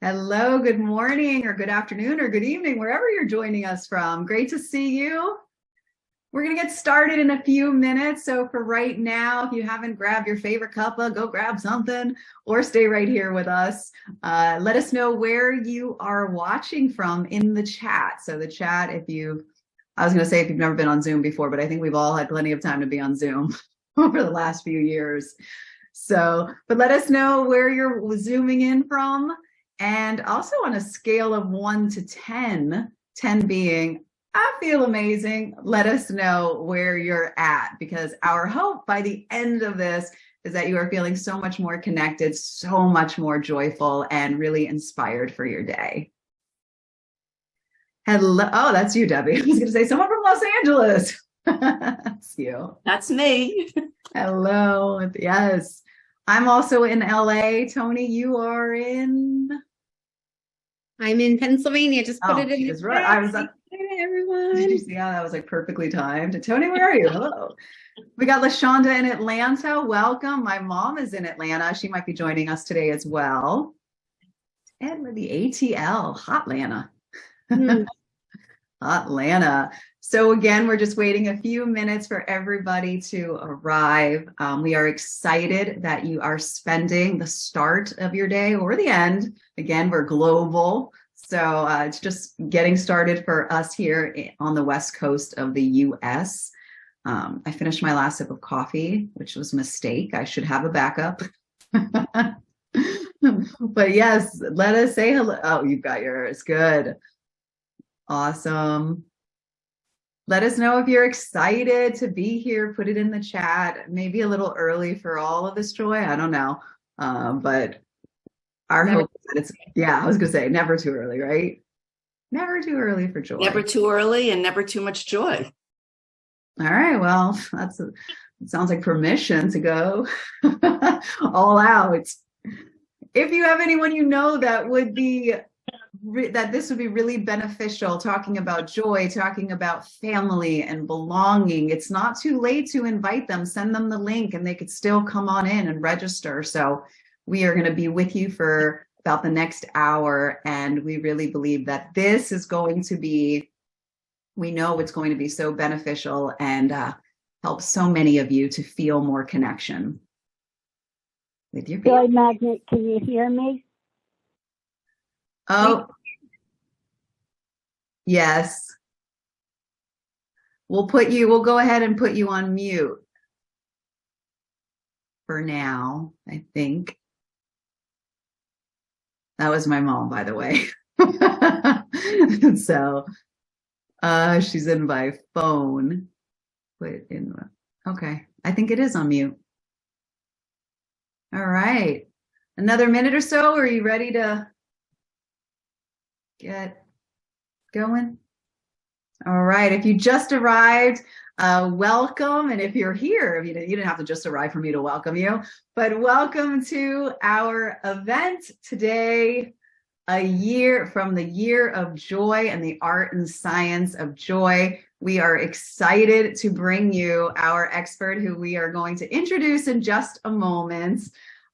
Hello, good morning or good afternoon or good evening, wherever you're joining us from. Great to see you. We're going to get started in a few minutes. So for right now, if you haven't grabbed your favorite cuppa, go grab something or stay right here with us. Let us know where you are watching from in the chat. So the chat, I was going to say if you've never been on Zoom before, but I think we've all had plenty of time to be on Zoom over the last few years. So, but let us know where you're zooming in from. And also on a scale of 1 to 10, 10 being, I feel amazing, let us know where you're at, because our hope by the end of this is that you are feeling so much more connected, so much more joyful, and really inspired for your day. Hello. Oh, that's you, Debbie. I was going to say someone from Los Angeles. That's you. That's me. Hello. Yes. I'm also in LA. Toni, you are in? I'm in Pennsylvania. Just put it in the right. I was everyone. Did you see how that was like perfectly timed? Toni, where are you? Hello. We got LaShonda in Atlanta. Welcome. My mom is in Atlanta. She might be joining us today as well. And with the ATL, Hotlanta. Hotlanta. So again, we're just waiting a few minutes for everybody to arrive. We are excited that you are spending the start of your day or the end. Again, we're global. So it's just getting started for us here on the West Coast of the US. I finished my last sip of coffee, which was a mistake. I should have a backup. But yes, let us say hello. Oh, you've got yours. Good. Awesome. Let us know if you're excited to be here. Put it in the chat. Maybe a little early for all of this joy. I don't know. But our hope is that I was going to say never too early, right? Never too early for joy. Never too early and never too much joy. All right. Well, it sounds like permission to go all out. If you have anyone you know that would be that this would be really beneficial, talking about joy, talking about family and belonging, it's not too late to invite them. Send them the link and they could still come on in and register. So we are going to be with you for about the next hour. And we really believe that this is going to be, we know it's going to be so beneficial and help so many of you to feel more connection with your Joy Magnet, can you hear me? Oh, yes. We'll go ahead and put you on mute for now, I think. That was my mom, by the way. So she's in by phone. Okay, I think it is on mute. All right. Another minute or so. Are you ready to get going? All right. If you just arrived, welcome. And if you're here, you didn't have to just arrive for me to welcome you, but welcome to our event today, a year from the year of joy and the art and science of joy. We are excited to bring you our expert who we are going to introduce in just a moment.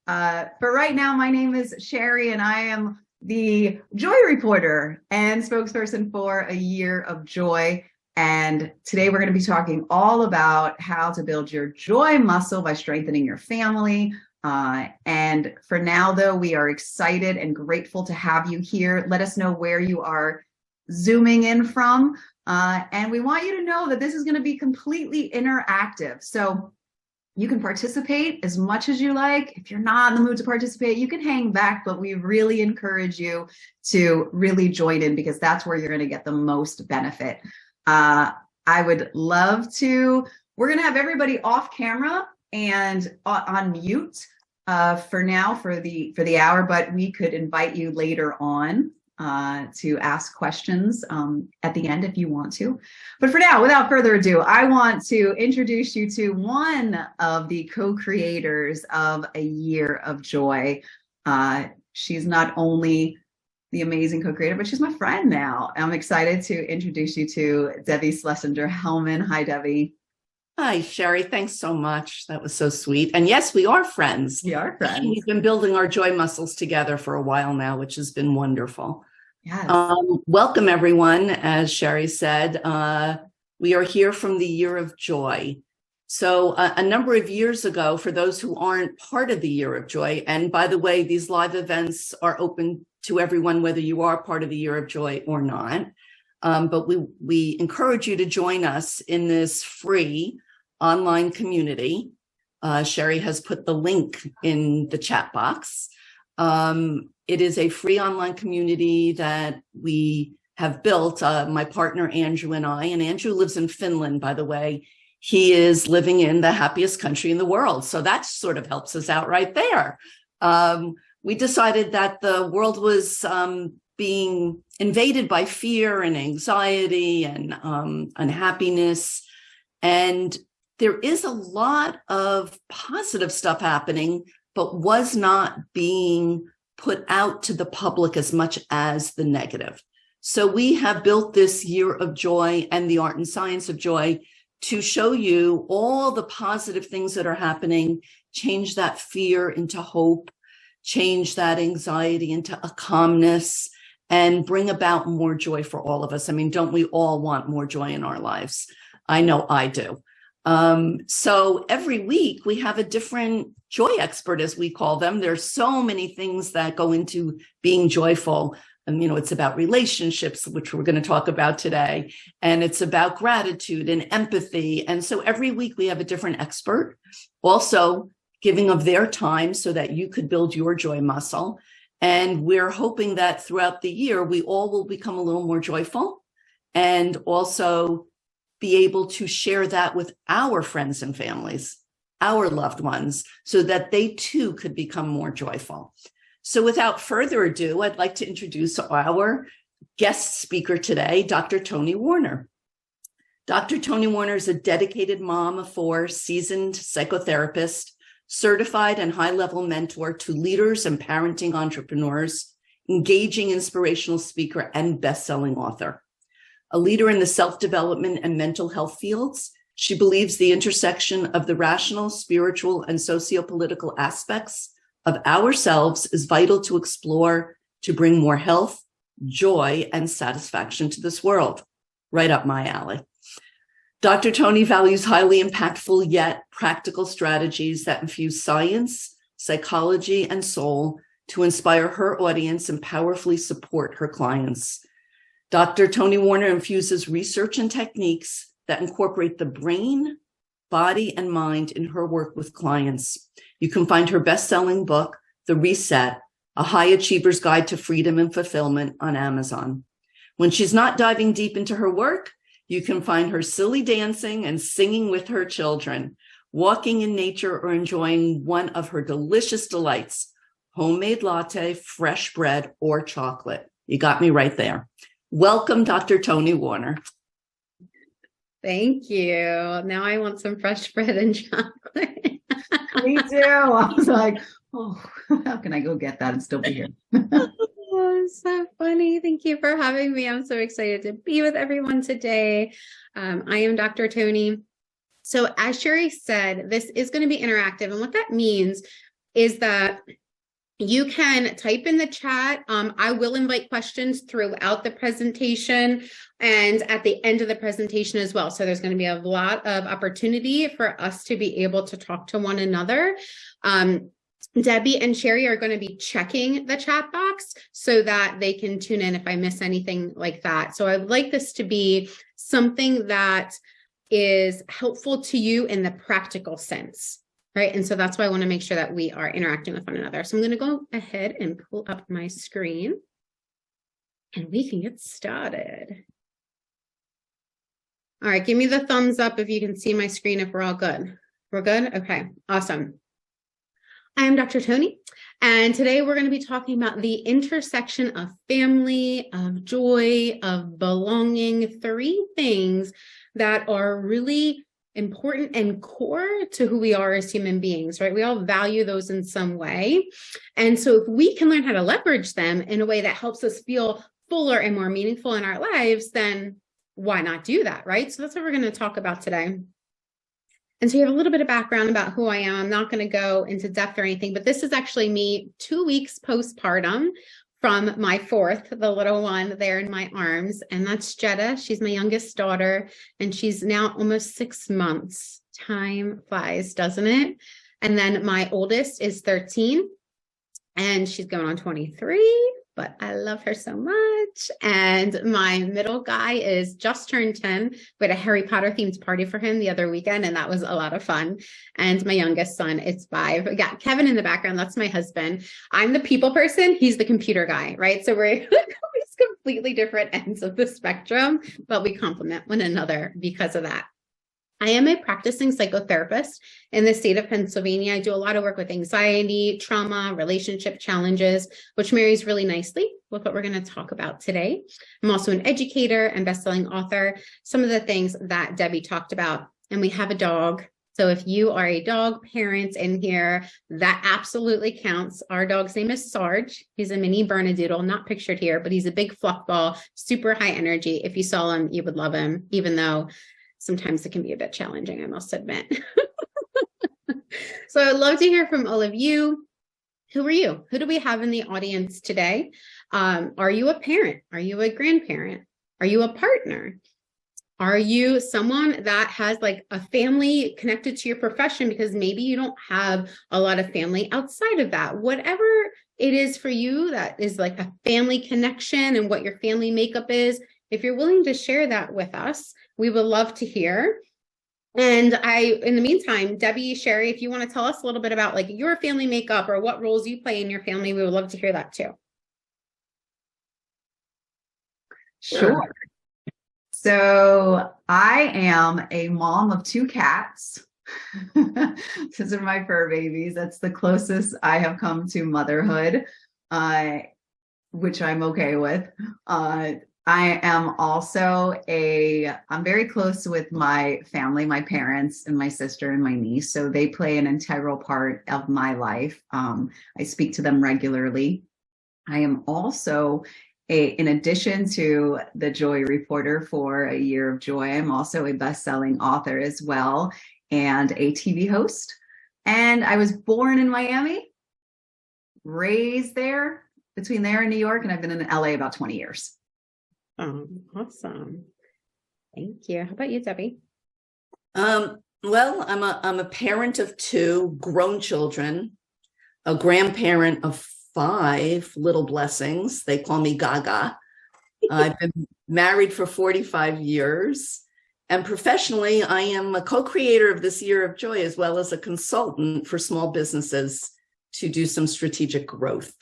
For right now, my name is Shari and I am the Joy Reporter and spokesperson for A Year of Joy. And today we're going to be talking all about how to build your joy muscle by strengthening your family. And for now, though, we are excited and grateful to have you here. Let us know where you are zooming in from. And we want you to know that this is going to be completely interactive. So you can participate as much as you like. If you're not in the mood to participate, you can hang back, but we really encourage you to really join in because that's where you're going to get the most benefit. I would love to, we're going to have everybody off camera and on mute for now for the hour, but we could invite you later on to ask questions at the end if you want to. But for now, without further ado, I want to introduce you to one of the co-creators of A Year of Joy. She's not only the amazing co-creator, but she's my friend now. I'm excited to introduce you to Debby Schlesinger-Hellman. Hi, Debbie. Hi, Shari. Thanks so much. That was so sweet. And yes, we are friends. We are friends. We've been building our joy muscles together for a while now, which has been wonderful. Yes. Welcome, everyone. As Shari said, we are here from the Year of Joy. So a number of years ago, for those who aren't part of the Year of Joy, and by the way, these live events are open to everyone, whether you are part of the Year of Joy or not. But we encourage you to join us in this free online community. Shari has put the link in the chat box. It is a free online community that we have built, my partner Andrew and I, and Andrew lives in Finland, by the way. He is living in the happiest country in the world. So that sort of helps us out right there. We decided that the world was being invaded by fear and anxiety and unhappiness. And there is a lot of positive stuff happening, but was not being put out to the public as much as the negative. So we have built this Year of Joy and the Art and Science of Joy to show you all the positive things that are happening, change that fear into hope, change that anxiety into a calmness, and bring about more joy for all of us. I mean, don't we all want more joy in our lives? I know I do. So every week we have a different joy expert, as we call them. There's so many things that go into being joyful. And, it's about relationships, which we're going to talk about today. And it's about gratitude and empathy. And so every week we have a different expert, also giving of their time so that you could build your joy muscle. And we're hoping that throughout the year, we all will become a little more joyful and also be able to share that with our friends and families, our loved ones, so that they too could become more joyful. So without further ado, I'd like to introduce our guest speaker today, Dr. Toni Warner. Dr. Toni Warner is a dedicated mom of four, seasoned psychotherapist, certified and high-level mentor to leaders and parenting entrepreneurs, engaging inspirational speaker and best-selling author. A leader in the self-development and mental health fields, she believes the intersection of the rational, spiritual, and socio-political aspects of ourselves is vital to explore to bring more health, joy, and satisfaction to this world. Right up my alley. Dr. Toni values highly impactful yet practical strategies that infuse science, psychology, and soul to inspire her audience and powerfully support her clients. Dr. Toni Warner infuses research and techniques that incorporate the brain, body, and mind in her work with clients. You can find her best-selling book, The Reset, A High Achiever's Guide to Freedom and Fulfillment, on Amazon. When she's not diving deep into her work, you can find her silly dancing and singing with her children, walking in nature, or enjoying one of her delicious delights, homemade latte, fresh bread, or chocolate. You got me right there. Welcome, Dr. Toni Warner. Thank you. Now I want some fresh bread and chocolate. Me too. I was like, oh, how can I go get that and still be here? Oh, so funny. Thank you for having me. I'm so excited to be with everyone today. I am Dr. Toni. So as Shari said, this is going to be interactive. And what that means is that you can type in the chat. I will invite questions throughout the presentation and at the end of the presentation as well. So there's going to be a lot of opportunity for us to be able to talk to one another. Debbie and Shari are going to be checking the chat box so that they can tune in if I miss anything like that. So I would like this to be something that is helpful to you in the practical sense. Right. And so that's why I want to make sure that we are interacting with one another. So I'm going to go ahead and pull up my screen and we can get started. All right. Give me the thumbs up if you can see my screen, if we're all good. We're good. Okay. Awesome. I am Dr. Toni, and today we're going to be talking about the intersection of family, of joy, of belonging, three things that are really important and core to who we are as human beings, right? We all value those in some way. And so if we can learn how to leverage them in a way that helps us feel fuller and more meaningful in our lives, then why not do that, right? So that's what we're going to talk about today. And so you have a little bit of background about who I am. I'm not going to go into depth or anything, but this is actually me 2 weeks postpartum from my fourth, the little one there in my arms. And that's Jetta. She's my youngest daughter, and she's now almost 6 months. Time flies, doesn't it? And then my oldest is 13, and she's going on 23. But I love her so much. And my middle guy is just turned 10. We had a Harry Potter themed party for him the other weekend, and that was a lot of fun. And my youngest son is 5. We got Kevin in the background. That's my husband. I'm the people person. He's the computer guy, right? So we're completely different ends of the spectrum, but we complement one another because of that. I am a practicing psychotherapist in the state of Pennsylvania. I do a lot of work with anxiety, trauma, relationship challenges, which marries really nicely with what we're going to talk about today. I'm also an educator and best-selling author, some of the things that Debbie talked about. And we have a dog. So if you are a dog parent in here, that absolutely counts. Our dog's name is Sarge. He's a mini Bernedoodle, not pictured here, but he's a big fluff ball, super high energy. If you saw him, you would love him, even though sometimes it can be a bit challenging, I must admit. So I'd love to hear from all of you. Who are you? Who do we have in the audience today? Are you a parent? Are you a grandparent? Are you a partner? Are you someone that has like a family connected to your profession because maybe you don't have a lot of family outside of that? Whatever it is for you that is like a family connection and what your family makeup is, if you're willing to share that with us, we would love to hear. And in the meantime, Debbie, Shari, if you want to tell us a little bit about like your family makeup or what roles you play in your family, we would love to hear that too. Sure. So I am a mom of 2 cats. Those are my fur babies. That's the closest I have come to motherhood, which I'm okay with. I am also I'm very close with my family, my parents and my sister and my niece. So they play an integral part of my life. I speak to them regularly. I am also in addition to the Joy reporter for A Year of Joy, I'm also a best-selling author as well and a TV host. And I was born in Miami, raised there, between there and New York, and I've been in LA about 20 years. Oh, awesome. Thank you. How about you, Debbie? Well, I'm a parent of 2 grown children, a grandparent of 5 little blessings. They call me Gaga. I've been married for 45 years. And professionally, I am a co-creator of this Year of Joy, as well as a consultant for small businesses to do some strategic growth.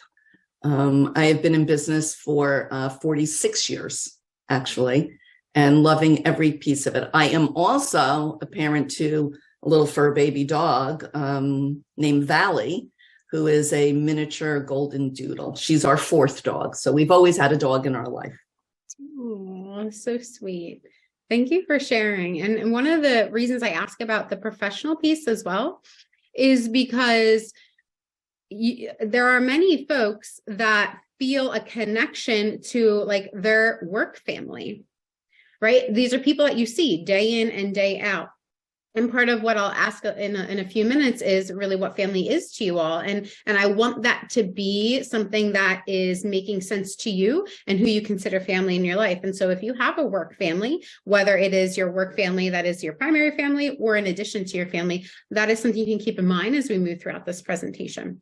I have been in business for 46 years, actually, and loving every piece of it. I am also a parent to a little fur baby dog named Valley, who is a miniature golden doodle. She's our 4th dog. So we've always had a dog in our life. Oh, so sweet. Thank you for sharing. And one of the reasons I ask about the professional piece as well is because there are many folks that feel a connection to like their work family, right? These are people that you see day in and day out. And part of what I'll ask in a few minutes is really what family is to you all. And I want that to be something that is making sense to you and who you consider family in your life. And so if you have a work family, whether it is your work family that is your primary family or in addition to your family, that is something you can keep in mind as we move throughout this presentation.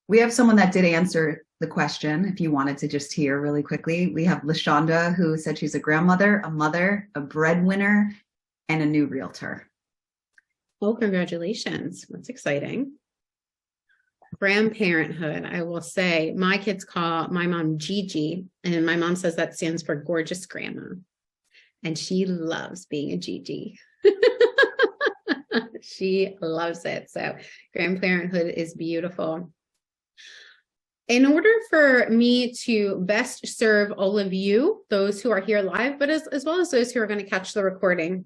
We have someone that did answer the question, if you wanted to just hear really quickly. We have LaShonda, who said she's a grandmother, a mother, a breadwinner, and a new realtor. Oh, congratulations. That's exciting. Grandparenthood, I will say, my kids call my mom Gigi, and my mom says that stands for gorgeous grandma. And she loves being a Gigi. She loves it. So grandparenthood is beautiful. In order for me to best serve all of you, those who are here live, but as well as those who are going to catch the recording,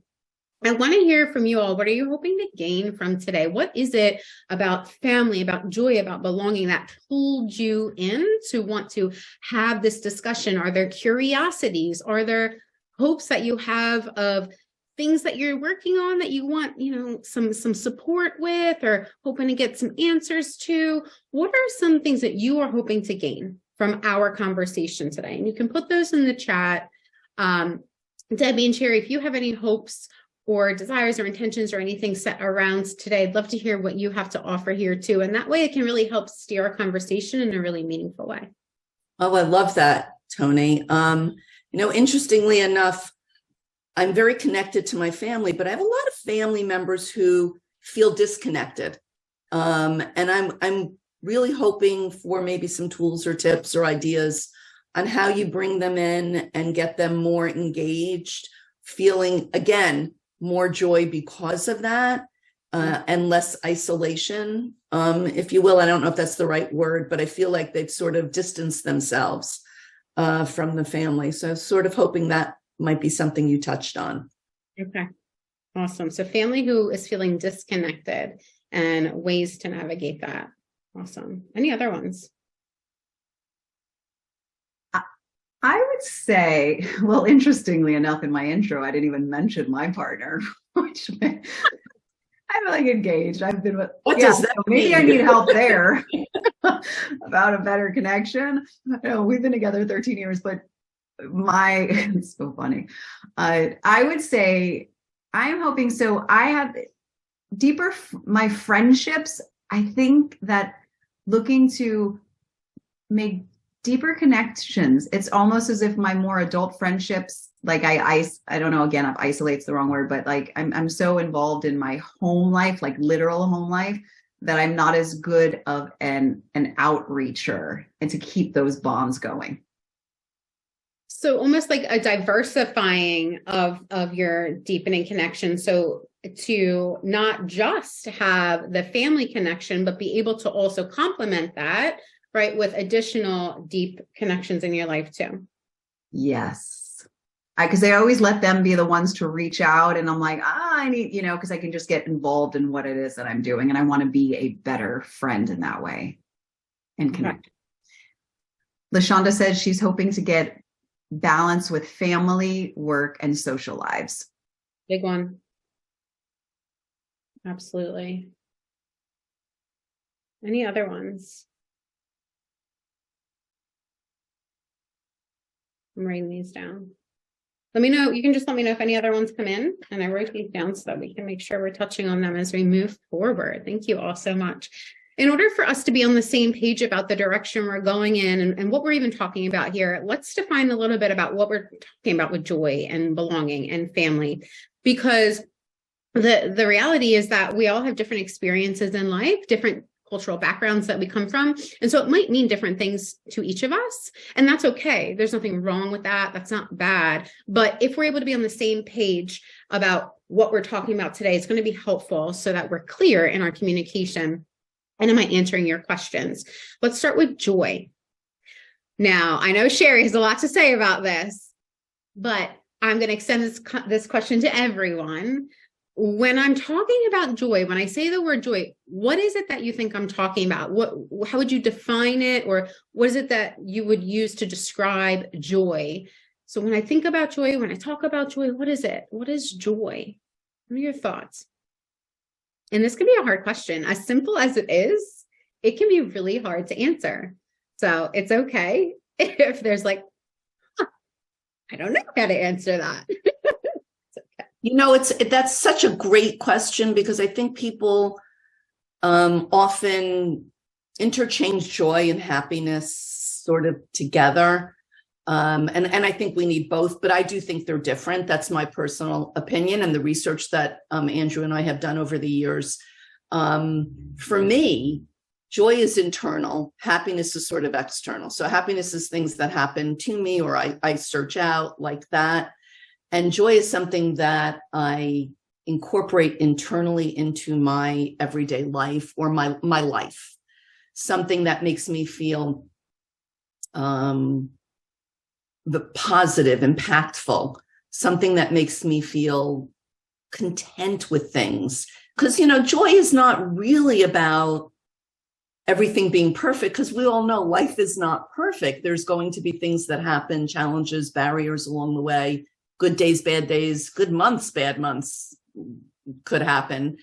I want to hear from you all. What are you hoping to gain from today? What is it about family, about joy, about belonging that pulled you in to want to have this discussion? Are there curiosities? Are there hopes that you have of things that you're working on that you want, some support with, or hoping to get some answers to? What are some things that you are hoping to gain from our conversation today? And you can put those in the chat. Debbie and Shari, if you have any hopes or desires or intentions or anything set around today, I'd love to hear what you have to offer here too. And that way it can really help steer our conversation in a really meaningful way. Oh, I love that, Toni. Interestingly enough, I'm very connected to my family, but I have a lot of family members who feel disconnected. And I'm really hoping for maybe some tools or tips or ideas on how you bring them in and get them more engaged, feeling, again, more joy because of that, and less isolation, if you will. I don't know if that's the right word, but I feel like they've sort of distanced themselves from the family. So sort of hoping that might be something you touched on. Okay, awesome. So family who is feeling disconnected and ways to navigate that. Awesome. Any other ones? I would say, well, interestingly enough, in my intro, I didn't even mention my partner, which I'm like engaged. I've been with, what does that maybe mean? I need help there about a better connection. We've been together 13 years, but it's so funny. I would say I'm hoping, so I have my friendships, I think that looking to make deeper connections. It's almost as if my more adult friendships, like I don't know, again, if isolate's the wrong word, but like I'm so involved in my home life, like literal home life, that I'm not as good of an outreacher, and to keep those bonds going. So almost like a diversifying of your deepening connection. So to not just have the family connection, but be able to also complement that, right, with additional deep connections in your life too. Yes. Because I always let them be the ones to reach out. And I'm like, I need, because I can just get involved in what it is that I'm doing. And I want to be a better friend in that way and connect. Okay. LaShonda says she's hoping to get balance with family, work, and social lives. Big one. Absolutely. Any other ones? I'm writing these down. Let me know. You can just let me know if any other ones come in, and I wrote these down so that we can make sure we're touching on them as we move forward. Thank you all so much. In order for us to be on the same page about the direction we're going in and what we're even talking about here, let's define a little bit about what we're talking about with joy and belonging and family, because the reality is that we all have different experiences in life, different cultural backgrounds that we come from. And so it might mean different things to each of us. And that's okay. There's nothing wrong with that. That's not bad. But if we're able to be on the same page about what we're talking about today, it's going to be helpful so that we're clear in our communication. And am I answering your questions? Let's start with joy. Now, I know Shari has a lot to say about this, but I'm going to extend this question to everyone. When I'm talking about joy, when I say the word joy, what is it that you think I'm talking about? How would you define it? Or what is it that you would use to describe joy? So when I think about joy, when I talk about joy, what is it? What is joy? What are your thoughts? And this can be a hard question. As simple as it is, it can be really hard to answer. So it's okay if there's like, I don't know how to answer that. That's such a great question, because I think people often interchange joy and happiness sort of together. And I think we need both, but I do think they're different. That's my personal opinion and the research that Andrew and I have done over the years. For me, joy is internal. Happiness is sort of external. So happiness is things that happen to me or I search out like that. And joy is something that I incorporate internally into my everyday life or my life. Something that makes me feel the positive, impactful, something that makes me feel content with things. Because, joy is not really about everything being perfect, because we all know life is not perfect. There's going to be things that happen, challenges, barriers along the way. good days, bad days, good months, bad months could happen.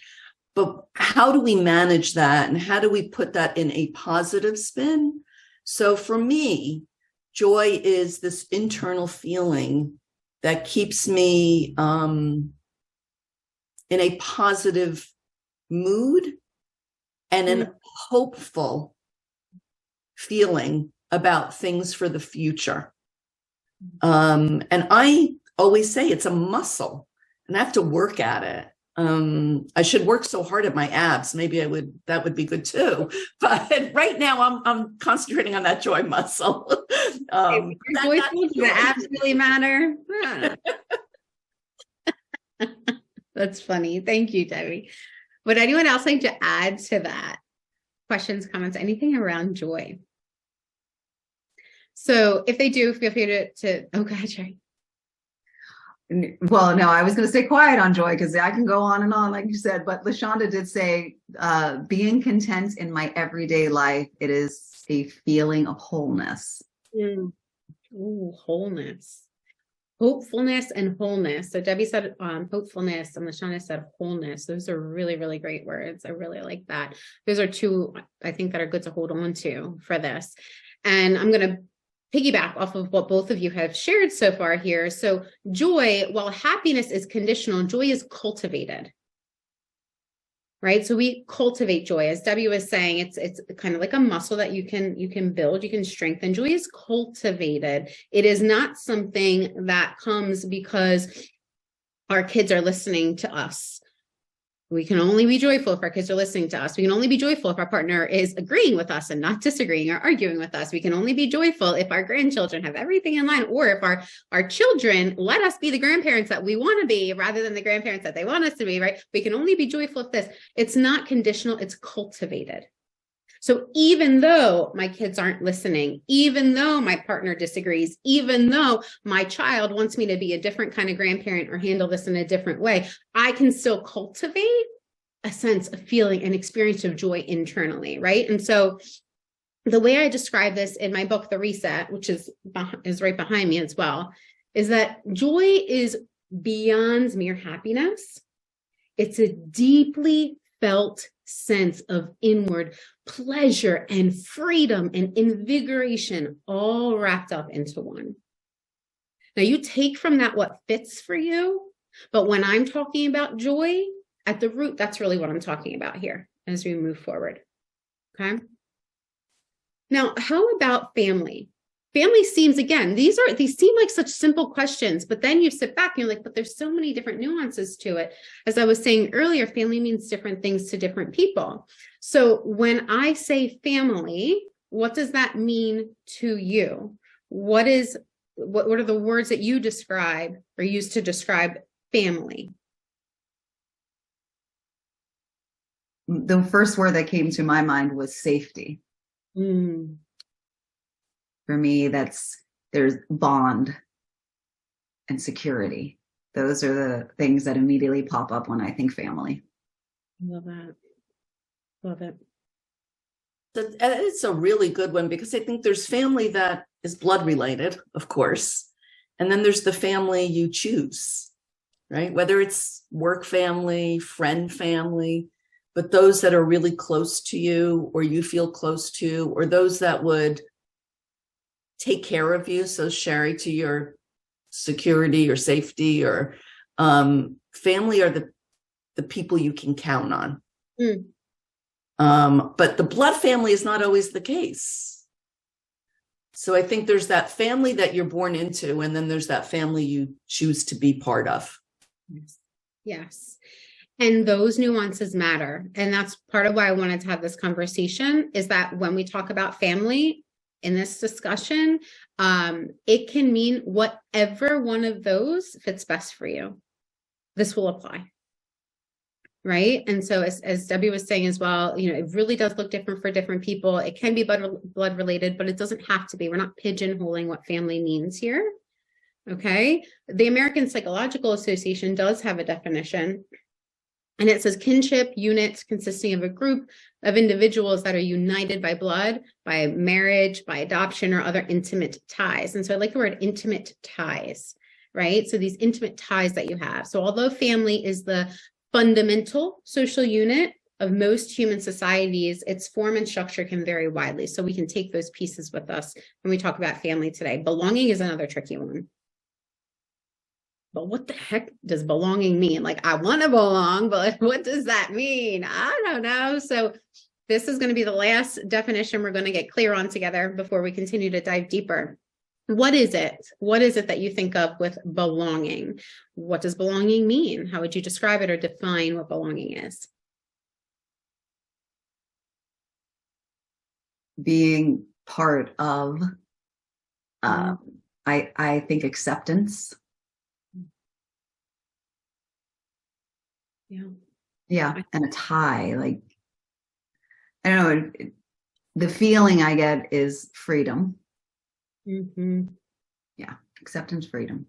But how do we manage that? And how do we put that in a positive spin? So for me, joy is this internal feeling that keeps me in a positive mood and an hopeful feeling about things for the future. And I always say it's a muscle and I have to work at it. I should work so hard at my abs. Maybe that would be good too. But right now I'm concentrating on that joy muscle. Do the abs really matter? That's funny. Thank you, Debbie. Would anyone else like to add to that? Questions, comments, anything around joy? So if they do, feel free to oh, go ahead, Shari. Well, no, I was going to stay quiet on joy because I can go on and on, like you said. But LaShonda did say, being content in my everyday life, it is a feeling of wholeness. Ooh, wholeness. Hopefulness and wholeness. So Debbie said hopefulness and LaShonda said wholeness. Those are really, really great words. I really like that. Those are two, I think, that are good to hold on to for this. And I'm going to piggyback off of what both of you have shared so far here. So joy, while happiness is conditional, joy is cultivated, right? So we cultivate joy. As Debbie was saying, it's kind of like a muscle that you can build, you can strengthen. Joy is cultivated. It is not something that comes because our kids are listening to us. We can only be joyful if our kids are listening to us. We can only be joyful if our partner is agreeing with us and not disagreeing or arguing with us. We can only be joyful if our grandchildren have everything in line, or if our children let us be the grandparents that we want to be rather than the grandparents that they want us to be, right? We can only be joyful if this. It's not conditional, it's cultivated. So even though my kids aren't listening, even though my partner disagrees, even though my child wants me to be a different kind of grandparent or handle this in a different way, I can still cultivate a sense of feeling and experience of joy internally, right? And so the way I describe this in my book, The Reset, which is right behind me as well, is that joy is beyond mere happiness. It's a deeply felt sense of inward pleasure and freedom and invigoration all wrapped up into one. Now you take from that what fits for you, but when I'm talking about joy at the root, that's really what I'm talking about here as we move forward. Okay. Now, how about family? Family seems, again, these seem like such simple questions, but then you sit back and you're like, but there's so many different nuances to it. As I was saying earlier, family means different things to different people. So when I say family, what does that mean to you? What are the words that you describe or use to describe family? The first word that came to my mind was safety. For me, there's bond and security. Those are the things that immediately pop up when I think family. Love that. Love it. It's a really good one because I think there's family that is blood related, of course. And then there's the family you choose, right? Whether it's work family, friend family, but those that are really close to you or you feel close to, or those that would take care of you. So Shari, to your security or safety, or family are the people you can count on. But the blood family is not always the case. So I think there's that family that you're born into, and then there's that family you choose to be part of. Yes. And those nuances matter. And that's part of why I wanted to have this conversation, is that when we talk about family in this discussion, it can mean whatever one of those fits best for you. This will apply. Right. And so as Debbie was saying as well, it really does look different for different people. It can be blood related, but it doesn't have to be. We're not pigeonholing what family means here. Okay. The American Psychological Association does have a definition, and it says kinship units consisting of a group of individuals that are united by blood, by marriage, by adoption, or other intimate ties. And so I like the word intimate ties. right? So these intimate ties that you have. So although family is the fundamental social unit of most human societies, its form and structure can vary widely. So we can take those pieces with us when we talk about family today. Belonging is another tricky one. But what the heck does belonging mean? Like, I want to belong, but what does that mean? I don't know. So this is going to be the last definition we're going to get clear on together before we continue to dive deeper. What is it? What is it that you think of with belonging? What does belonging mean? How would you describe it or define what belonging is? Being part of, I think acceptance. Yeah. And a tie, like, I don't know, the feeling I get is freedom. Mm-hmm. Yeah. Acceptance, freedom.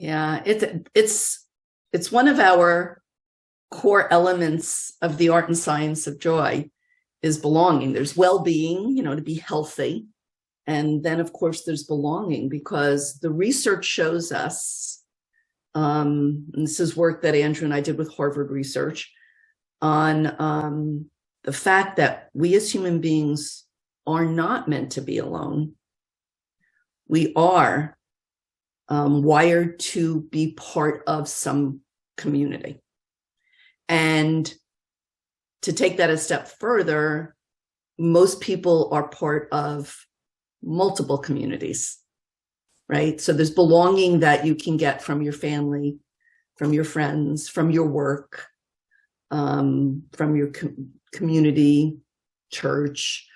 Yeah. It's one of our core elements of the art and science of joy is belonging. There's well-being, to be healthy. And then of course there's belonging, because the research shows us, and this is work that Andrew and I did with Harvard Research on the fact that we as human beings are not meant to be alone. We are wired to be part of some community. And to take that a step further, most people are part of multiple communities. Right? So there's belonging that you can get from your family, from your friends, from your work, from your community, church,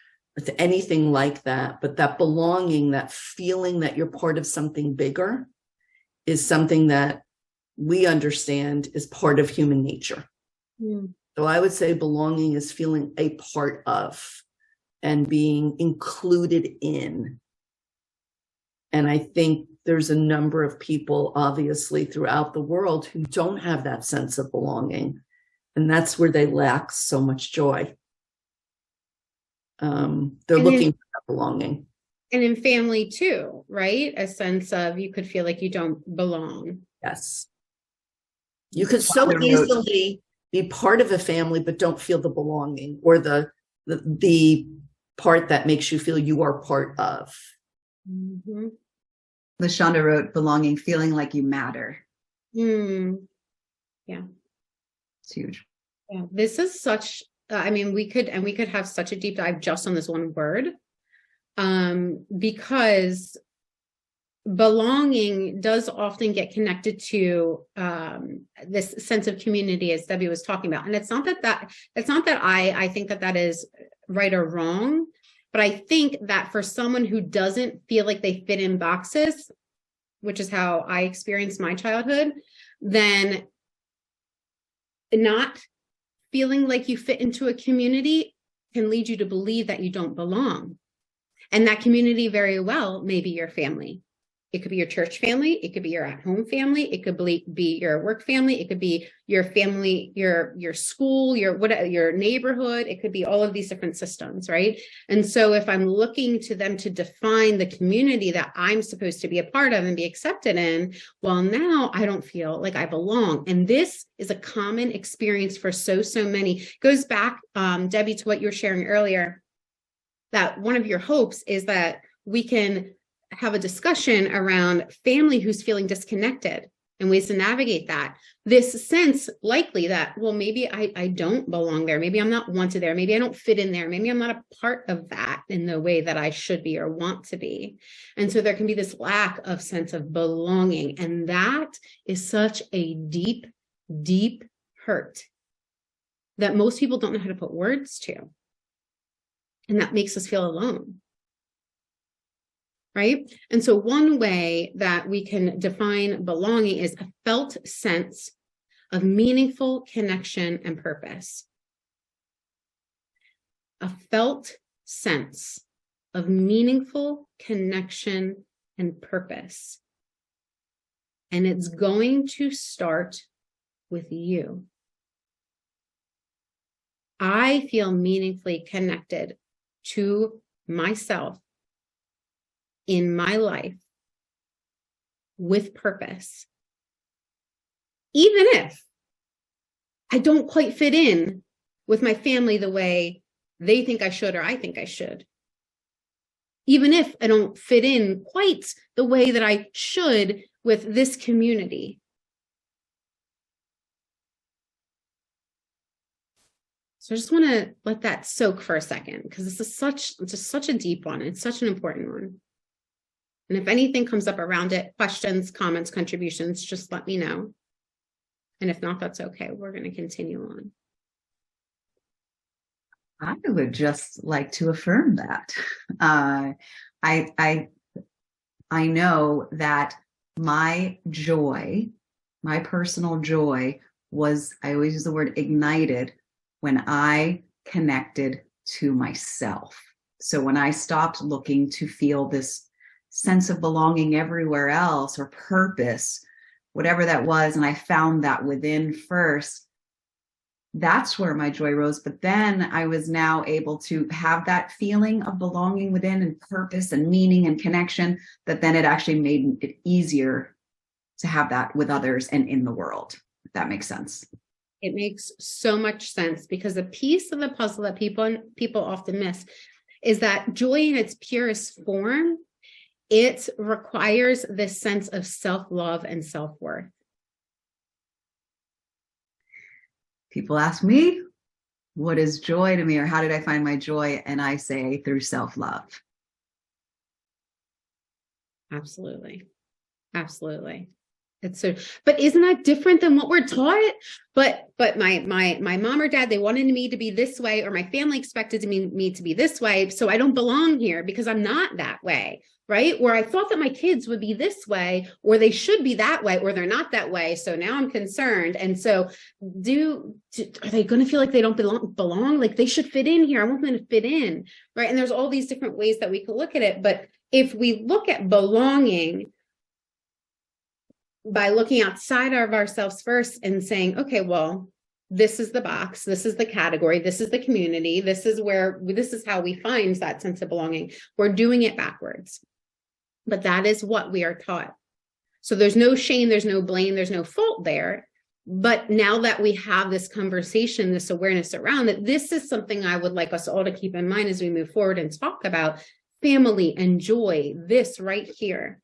anything like that. But that belonging, that feeling that you're part of something bigger, is something that we understand is part of human nature. Mm. So I would say belonging is feeling a part of and being included in. And I think there's a number of people, obviously, throughout the world who don't have that sense of belonging. And that's where they lack so much joy. They're looking for that belonging. And in family too, right? A sense of you could feel like you don't belong. Yes. You could so easily be part of a family, but don't feel the belonging or the part that makes you feel you are part of. Mm-hmm. LaShonda wrote belonging, feeling like you matter. Yeah. It's huge. Yeah. This is such, we could have such a deep dive just on this one word. Because belonging does often get connected to this sense of community, as Debbie was talking about. And it's not that I think that is right or wrong. But I think that for someone who doesn't feel like they fit in boxes, which is how I experienced my childhood, then not feeling like you fit into a community can lead you to believe that you don't belong. And that community very well may be your family. It could be your church family. It could be your at-home family. It could be your work family. It could be your family, your school, your neighborhood. It could be all of these different systems, right? And so if I'm looking to them to define the community that I'm supposed to be a part of and be accepted in, well, now I don't feel like I belong. And this is a common experience for so many. It goes back, Debbie, to what you were sharing earlier, that one of your hopes is that we can have a discussion around family who's feeling disconnected and ways to navigate that. This sense likely that, well, maybe I don't belong there. Maybe I'm not wanted there. Maybe I don't fit in there. Maybe I'm not a part of that in the way that I should be or want to be. And so there can be this lack of sense of belonging. And that is such a deep, deep hurt that most people don't know how to put words to. And that makes us feel alone. Right? And so one way that we can define belonging is a felt sense of meaningful connection and purpose. A felt sense of meaningful connection and purpose. And it's going to start with you. I feel meaningfully connected to myself in my life with purpose. Even if I don't quite fit in with my family the way they think I should or I think I should. Even if I don't fit in quite the way that I should with this community. So I just want to let that soak for a second, because this is such a deep one. It's such an important one. And if anything comes up around it, questions, comments, contributions, just let me know. And if not, that's okay. We're going to continue on. I would just like to affirm that. I know that my joy, my personal joy was, I always use the word ignited when I connected to myself. So when I stopped looking to feel this sense of belonging everywhere else or purpose, whatever that was, and I found that within first, that's where my joy rose. But then I was now able to have that feeling of belonging within and purpose and meaning and connection, that then it actually made it easier to have that with others and in the world, if that makes sense. It makes so much sense, because the piece of the puzzle that people often miss is that joy in its purest form, it requires this sense of self-love and self-worth. People ask me, what is joy to me, or how did I find my joy? And I say, through self-love. Absolutely. Absolutely. It's so, but isn't that different than what we're taught? But my mom or dad, they wanted me to be this way, or my family expected me to be this way. So I don't belong here because I'm not that way, right? Or I thought that my kids would be this way, or they should be that way, or they're not that way. So now I'm concerned. And so are they going to feel like they don't belong? Like they should fit in here. I want them to fit in, right? And there's all these different ways that we could look at it. But if we look at belonging by looking outside of ourselves first and saying, okay, well, this is the box, this is the category, this is the community, this is how we find that sense of belonging. We're doing it backwards. But that is what we are taught. So there's no shame, there's no blame, there's no fault there. But now that we have this conversation, this awareness around it, this is something I would like us all to keep in mind as we move forward and talk about family and joy, this right here.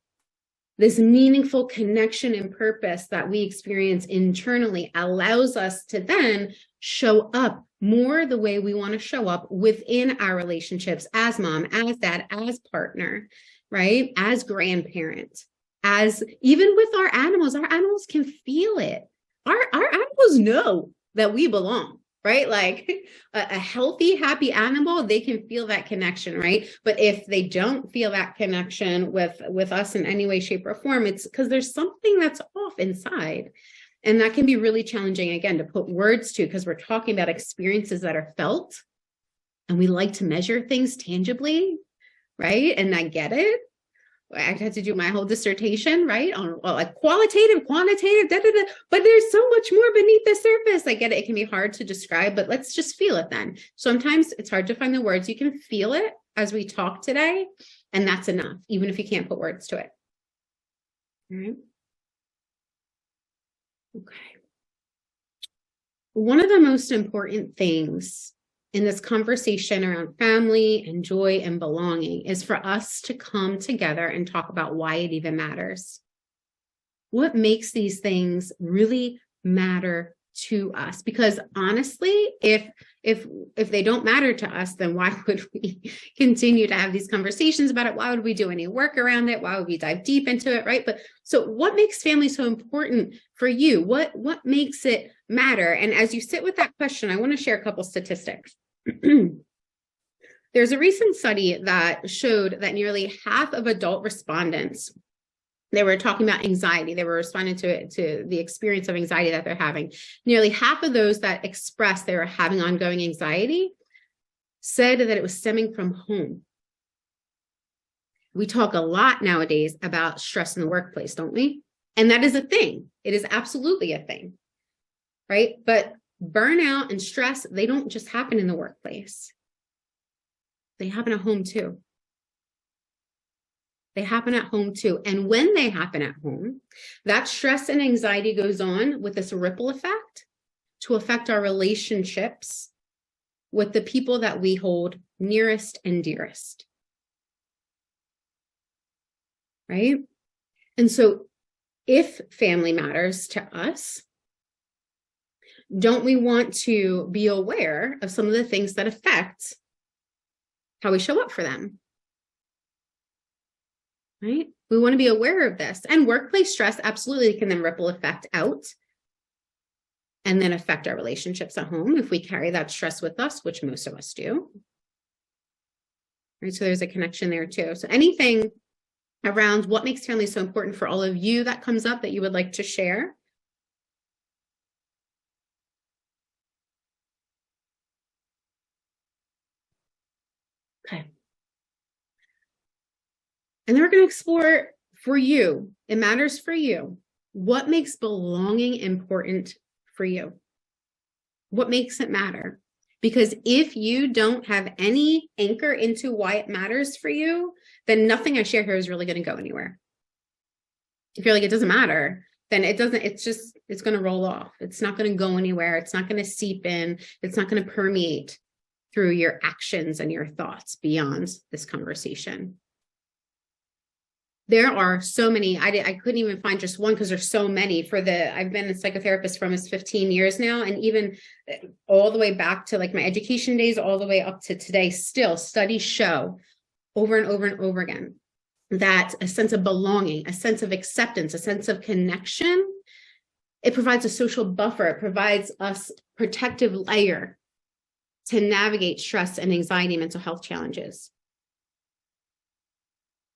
This meaningful connection and purpose that we experience internally allows us to then show up more the way we want to show up within our relationships as mom, as dad, as partner, right? As grandparent, as even with our animals can feel it. Our animals know that we belong. Right? Like a healthy, happy animal, they can feel that connection, right? But if they don't feel that connection with us in any way, shape, or form, it's because there's something that's off inside. And that can be really challenging, again, to put words to, because we're talking about experiences that are felt, and we like to measure things tangibly, right? And I get it. I had to do my whole dissertation, right, on like qualitative, quantitative, but there's so much more beneath the surface. I get it. It can be hard to describe, but let's just feel it then. Sometimes it's hard to find the words. You can feel it as we talk today, and that's enough, even if you can't put words to it. All right. Okay. One of the most important things in this conversation around family and joy and belonging is for us to come together and talk about why it even matters. What makes these things really matter to us? Because honestly, if they don't matter to us, then why would we continue to have these conversations about it? Why would we do any work around it? Why would we dive deep into it, right? But so what makes family so important for you? What makes it matter? And as you sit with that question, I want to share a couple statistics. There's a recent study that showed that nearly half of adult respondents, they were talking about anxiety. They were responding to the experience of anxiety that they're having. Nearly half of those that expressed they were having ongoing anxiety said that it was stemming from home. We talk a lot nowadays about stress in the workplace, don't we? And that is a thing. It is absolutely a thing, right? But burnout and stress, they don't just happen in the workplace. They happen at home too. They happen at home too. And when they happen at home, that stress and anxiety goes on with this ripple effect to affect our relationships with the people that we hold nearest and dearest. Right? And so if family matters to us, don't we want to be aware of some of the things that affect how we show up for them? Right? We want to be aware of this. And workplace stress absolutely can then ripple effect out and then affect our relationships at home if we carry that stress with us, which most of us do. Right? So there's a connection there too. So anything around what makes family so important for all of you that comes up that you would like to share? Okay. And then we're going to explore for you, it matters for you, what makes belonging important for you? What makes it matter? Because if you don't have any anchor into why it matters for you, then nothing I share here is really going to go anywhere. If you're like, it doesn't matter, then it's going to roll off. It's not going to go anywhere. It's not going to seep in. It's not going to permeate through your actions and your thoughts beyond this conversation. There are so many, I couldn't even find just one because there's so many I've been a psychotherapist for almost 15 years now. And even all the way back to like my education days, all the way up to today, still studies show over and over and over again that a sense of belonging, a sense of acceptance, a sense of connection, it provides a social buffer. It provides us protective layer to navigate stress and anxiety, mental health challenges.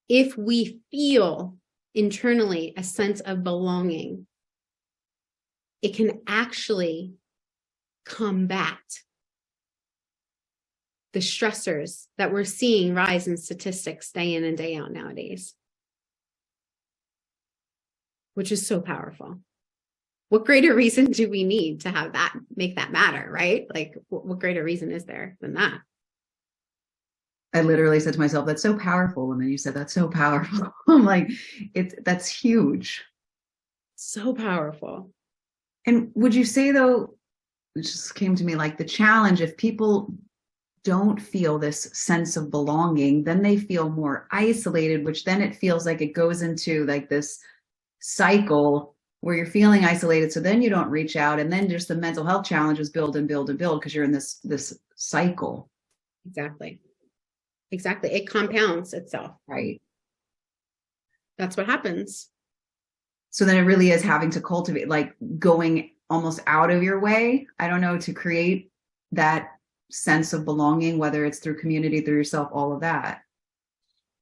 If we feel internally a sense of belonging, it can actually combat the stressors that we're seeing rise in statistics day in and day out nowadays, which is so powerful. What greater reason do we need to have that, make that matter, right? Like, what greater reason is there than that? I literally said to myself, that's so powerful. And then you said, that's so powerful. I'm like, that's huge. So powerful. And would you say though, it just came to me like the challenge, if people don't feel this sense of belonging, then they feel more isolated, which then it feels like it goes into like this cycle where you're feeling isolated. So then you don't reach out. And then just the mental health challenges build and build and build because you're in this cycle. Exactly. It compounds itself. Right. That's what happens. So then it really is having to cultivate, like going almost out of your way, I don't know, to create that sense of belonging, whether it's through community, through yourself, all of that.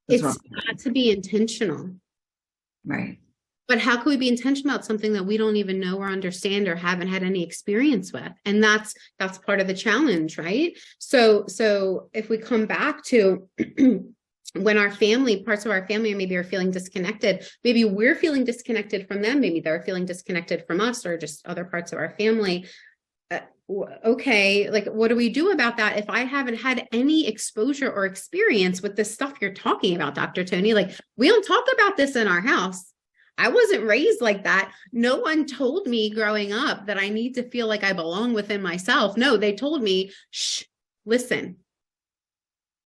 It's got to be intentional. Right. But how can we be intentional about something that we don't even know or understand or haven't had any experience with? And that's part of the challenge, right? So if we come back to when parts of our family maybe are feeling disconnected, maybe we're feeling disconnected from them, maybe they're feeling disconnected from us or just other parts of our family. Okay, like what do we do about that if I haven't had any exposure or experience with this stuff you're talking about, Dr. Toni? Like, we don't talk about this in our house. I wasn't raised like that. No one told me growing up that I need to feel like I belong within myself. No, they told me, shh, listen,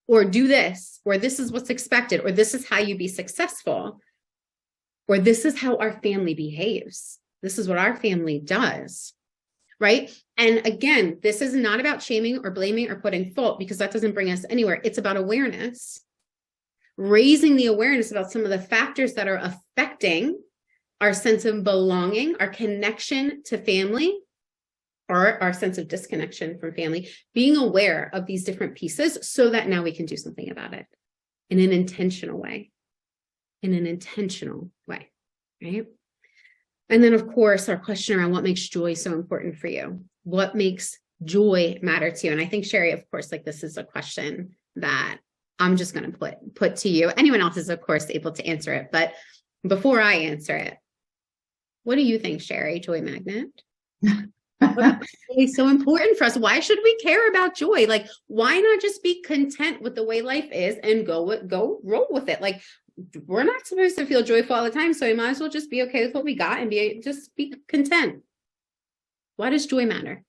or do this, or this is what's expected, or this is how you be successful, or this is how our family behaves. This is what our family does, right? And again, this is not about shaming or blaming or putting fault, because that doesn't bring us anywhere. It's about awareness. Raising the awareness about some of the factors that are affecting our sense of belonging, our connection to family, or our sense of disconnection from family, being aware of these different pieces so that now we can do something about it in an intentional way, right? And then, of course, our question around what makes joy so important for you. What makes joy matter to you? And I think, Shari, of course, like this is a question that I'm just going to put to you. Anyone else is, of course, able to answer it. But before I answer it, what do you think, Shari, joy magnet? It's so important for us. Why should we care about joy? Like, why not just be content with the way life is and go roll with it? Like, we're not supposed to feel joyful all the time. So we might as well just be okay with what we got and just be content. Why does joy matter?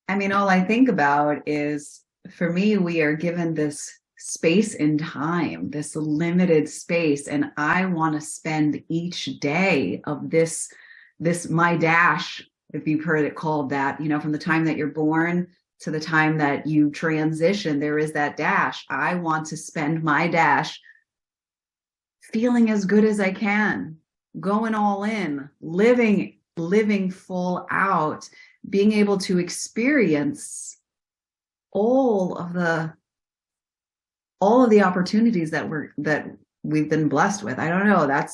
I mean, all I think about is, for me, we are given this space and time, this limited space, and I want to spend each day of this my dash, if you've heard it called that, from the time that you're born to the time that you transition, there is that dash. I want to spend my dash feeling as good as I can, going all in, living full out, being able to experience all of the opportunities that we've been blessed with. I don't know.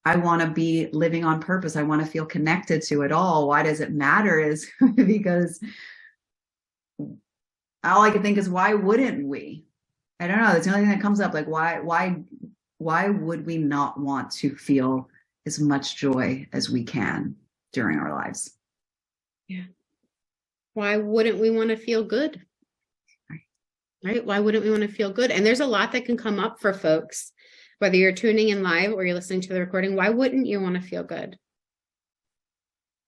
I want to be living on purpose. I want to feel connected to it all. Why does it matter? Is because all I can think is, why wouldn't we? I don't know. That's the only thing that comes up. Like, why would we not want to feel as much joy as we can during our lives? Yeah. Why wouldn't we want to feel good? Right? Why wouldn't we want to feel good? And there's a lot that can come up for folks, whether you're tuning in live or you're listening to the recording. Why wouldn't you want to feel good?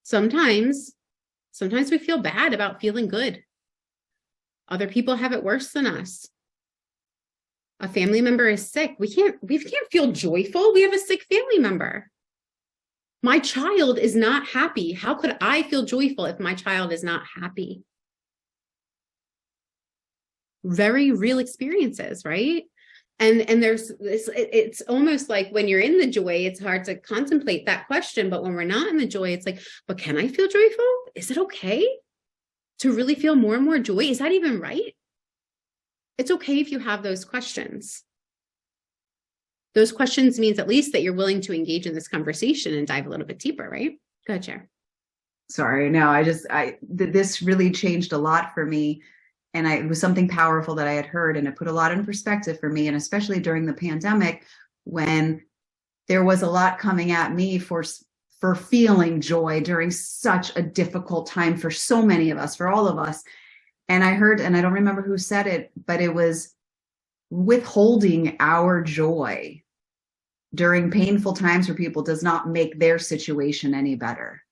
Sometimes we feel bad about feeling good. Other people have it worse than us. A family member is sick. We can't feel joyful. We have a sick family member. My child is not happy. How could I feel joyful if my child is not happy? Very real experiences, right? And there's this, it's almost like when you're in the joy, it's hard to contemplate that question. But when we're not in the joy, it's like, but can I feel joyful? Is it okay to really feel more and more joy? Is that even right? It's okay if you have those questions. Those questions means at least that you're willing to engage in this conversation and dive a little bit deeper, right? Go ahead, Cher. Sorry, no, this really changed a lot for me. And it was something powerful that I had heard, and it put a lot in perspective for me. And especially during the pandemic, when there was a lot coming at me for feeling joy during such a difficult time for so many of us, for all of us. And I heard, and I don't remember who said it, but it was withholding our joy during painful times for people does not make their situation any better.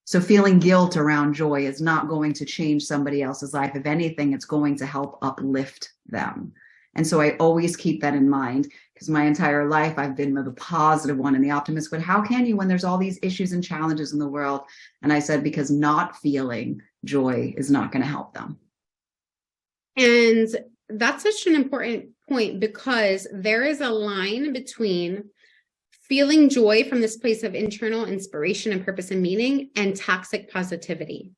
So feeling guilt around joy is not going to change somebody else's life. If anything, it's going to help uplift them. And so I always keep that in mind, because my entire life I've been the positive one and the optimist. But how can you when there's all these issues and challenges in the world? And I said, because not feeling joy is not going to help them. And that's such an important point, because there is a line between feeling joy from this place of internal inspiration and purpose and meaning and toxic positivity.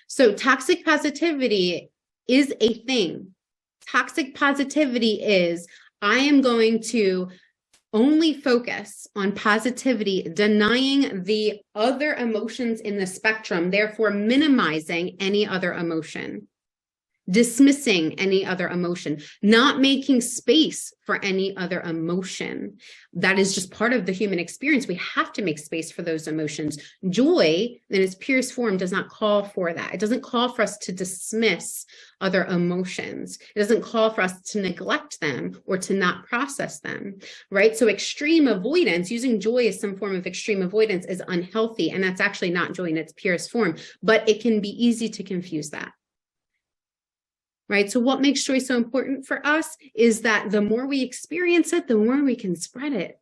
So toxic positivity is a thing. Toxic positivity is, I am going to only focus on positivity, denying the other emotions in the spectrum, therefore minimizing any other emotion. Dismissing any other emotion, not making space for any other emotion. That is just part of the human experience. We have to make space for those emotions. Joy, in its purest form, does not call for that. It doesn't call for us to dismiss other emotions. It doesn't call for us to neglect them or to not process them, right? So extreme avoidance, using joy as some form of extreme avoidance, is unhealthy. And that's actually not joy in its purest form, but it can be easy to confuse that. Right? So what makes joy so important for us is that the more we experience it, the more we can spread it.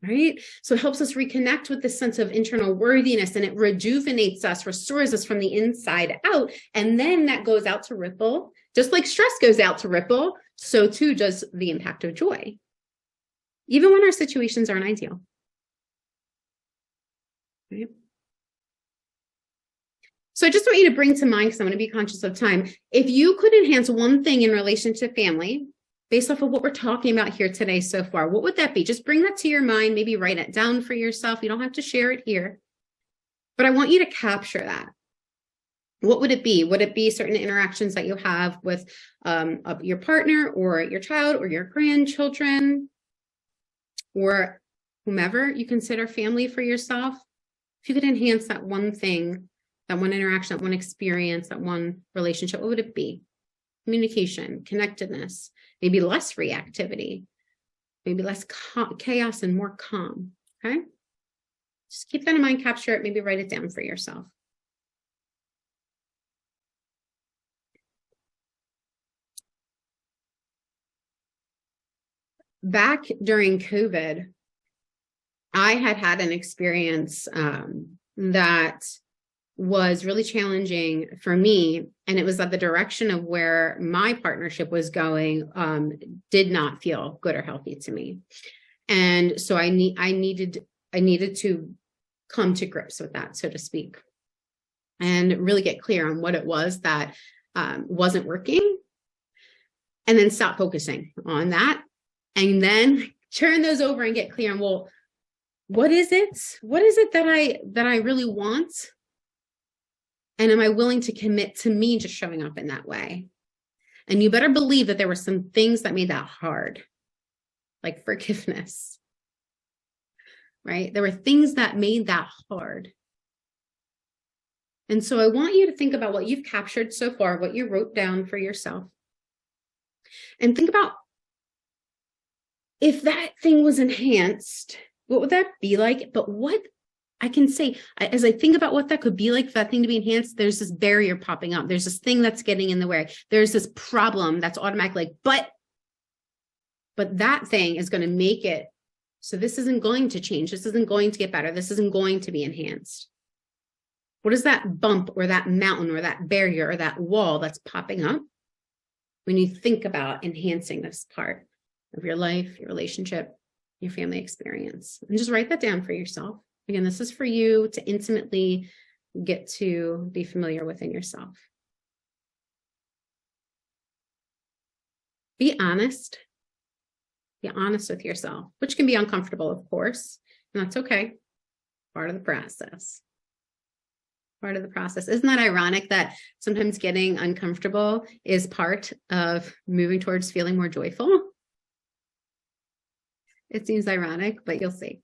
Right? So it helps us reconnect with this sense of internal worthiness, and it rejuvenates us, restores us from the inside out. And then that goes out to ripple. Just like stress goes out to ripple, so too does the impact of joy. Even when our situations aren't ideal. Right? So I just want you to bring to mind, because I'm going to be conscious of time, if you could enhance one thing in relation to family, based off of what we're talking about here today so far, what would that be? Just bring that to your mind, maybe write it down for yourself. You don't have to share it here, but I want you to capture that. What would it be? Would it be certain interactions that you have with your partner or your child or your grandchildren or whomever you consider family for yourself? If you could enhance that one thing, that one interaction, that one experience, that one relationship, what would it be? communication, connectedness, maybe less reactivity, maybe less chaos and more calm. Okay. Just keep that in mind, capture it, maybe write it down for yourself. Back during COVID, I had an experience that was really challenging for me. And it was that the direction of where my partnership was going did not feel good or healthy to me. And so I needed to come to grips with that, so to speak, and really get clear on what it was that wasn't working, and then stop focusing on that, and then turn those over and get clear on, well, what is it? What is it that I really want? And am I willing to commit to me just showing up in that way? And you better believe that there were some things that made that hard, like forgiveness, right? There were things that made that hard. And so I want you to think about what you've captured so far, what you wrote down for yourself. And think about, if that thing was enhanced, what would that be like? But what I can say, as I think about what that could be like for that thing to be enhanced, there's this barrier popping up. There's this thing that's getting in the way. There's this problem that's automatically like, but that thing is going to make it so this isn't going to change. This isn't going to get better. This isn't going to be enhanced. What is that bump or that mountain or that barrier or that wall that's popping up when you think about enhancing this part of your life, your relationship, your family experience? And just write that down for yourself. Again, this is for you to intimately get to be familiar within yourself. Be honest. Be honest with yourself, which can be uncomfortable, of course, and that's okay. Part of the process. Part of the process. Isn't that ironic that sometimes getting uncomfortable is part of moving towards feeling more joyful? It seems ironic, but you'll see.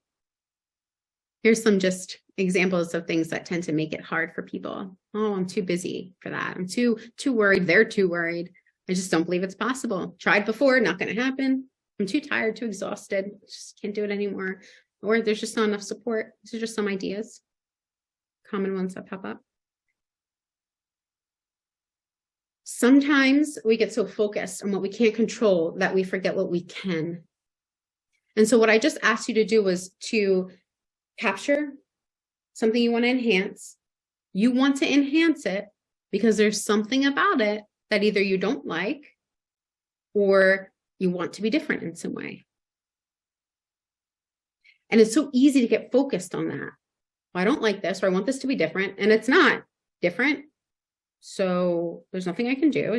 Here's some just examples of things that tend to make it hard for people. Oh, I'm too busy for that. I'm too worried. They're too worried. I just don't believe it's possible. Tried before, not going to happen. I'm too tired, too exhausted. Just can't do it anymore. Or there's just not enough support. These are just some ideas, common ones that pop up. Sometimes we get so focused on what we can't control that we forget what we can. And so what I just asked you to do was to capture something you want to enhance. You want to enhance it because there's something about it that either you don't like or you want to be different in some way. And it's so easy to get focused on that. Well, I don't like this, or I want this to be different, and it's not different. So there's nothing I can do.